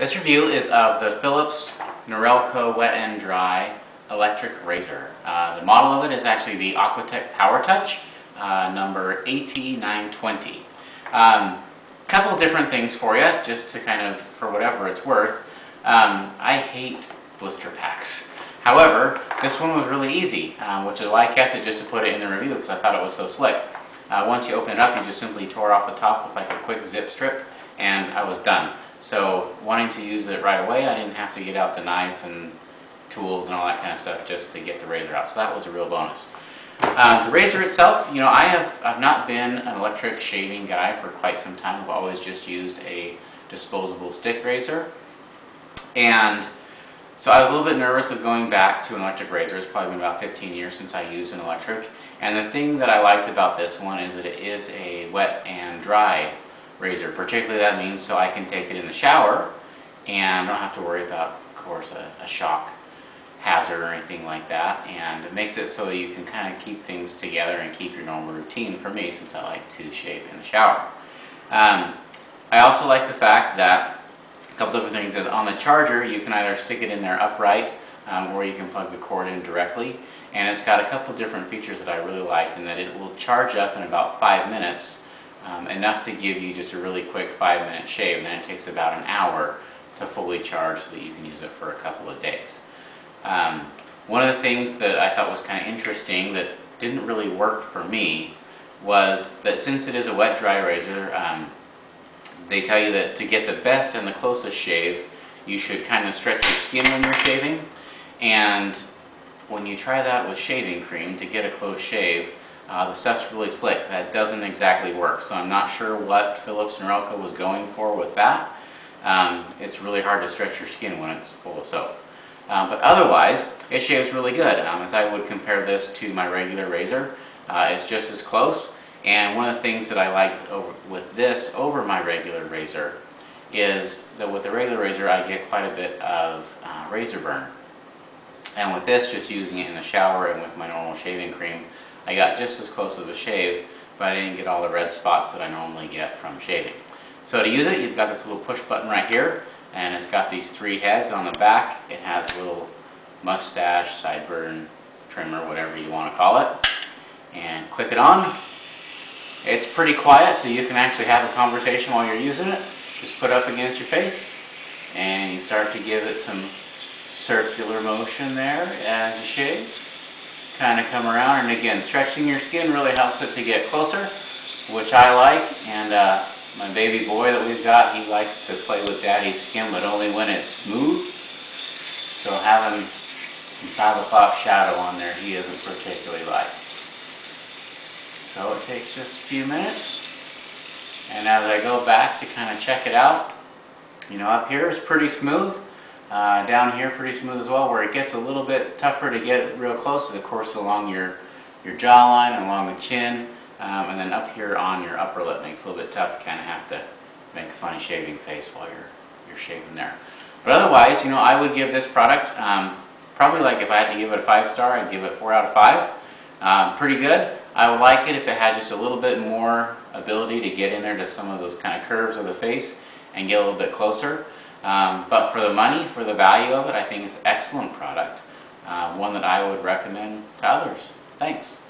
This review is of the Philips Norelco Wet and Dry electric razor. The model of it is actually the Aquatech PowerTouch, number AT920. Couple different things for you, just to kind of, for whatever it's worth. I hate blister packs. However, this one was really easy, which is why I kept it just to put it in the review because I thought it was so slick. Once you open it up, you just simply tore off the top with like a quick zip strip, and I was done. So, wanting to use it right away, I didn't have to get out the knife and tools and all that kind of stuff just to get the razor out. So that was a real bonus. The razor itself, you know, I've not been an electric shaving guy for quite some time. I've always just used a disposable stick razor. And so I was a little bit nervous of going back to an electric razor. It's probably been about 15 years since I used an electric. And the thing that I liked about this one is that it is a wet and dry razor. Particularly that means so I can take it in the shower and don't have to worry about, of course, a shock hazard or anything like that. And it makes it so that you can kind of keep things together and keep your normal routine for me, since I like to shave in the shower. I also like the fact that a couple different things. On the charger, you can either stick it in there upright or you can plug the cord in directly. And it's got a couple different features that I really liked, in that it will charge up in about 5 minutes, enough to give you just a really quick 5-minute shave. And then it takes about an hour to fully charge so that you can use it for a couple of days. One of the things that I thought was kind of interesting that didn't really work for me was that since it is a wet-dry razor, they tell you that to get the best and the closest shave, you should kind of stretch your skin when you're shaving. And when you try that with shaving cream to get a close shave, the stuff's really slick. That doesn't exactly work. So I'm not sure what Philips Norelco was going for with that. It's really hard to stretch your skin when it's full of soap. But otherwise, it shaves really good. As I would compare this to my regular razor, it's just as close. And one of the things that I like with this over my regular razor is that with the regular razor, I get quite a bit of razor burn. And with this, just using it in the shower and with my normal shaving cream, I got just as close of a shave, but I didn't get all the red spots that I normally get from shaving. So to use it, you've got this little push button right here, and it's got these 3 heads on the back. It has a little mustache, sideburn trimmer, whatever you want to call it. And click it on. It's pretty quiet, so you can actually have a conversation while you're using it. Just put it up against your face, and you start to give it some circular motion there as you shave. Kind of come around, and again, stretching your skin really helps it to get closer, which I like. And my baby boy that we've got, he likes to play with daddy's skin, but only when it's smooth. So having some 5 o'clock shadow on there, he isn't particularly like. So it takes just a few minutes. And as I go back to kind of check it out, you know, up here is pretty smooth. Down here pretty smooth as well. Where it gets a little bit tougher to get real close is, of course, along your jawline and along the chin. And then up here on your upper lip makes it a little bit tough to kind of have to make a funny shaving face while you're shaving there. But otherwise, you know, I would give this product, probably, like, if I had to give it a 5-star, I'd give it 4 out of 5. Pretty good. I would like it if it had just a little bit more ability to get in there to some of those kind of curves of the face and get a little bit closer. But for the money, for the value of it, I think it's an excellent product. One that I would recommend to others. Thanks.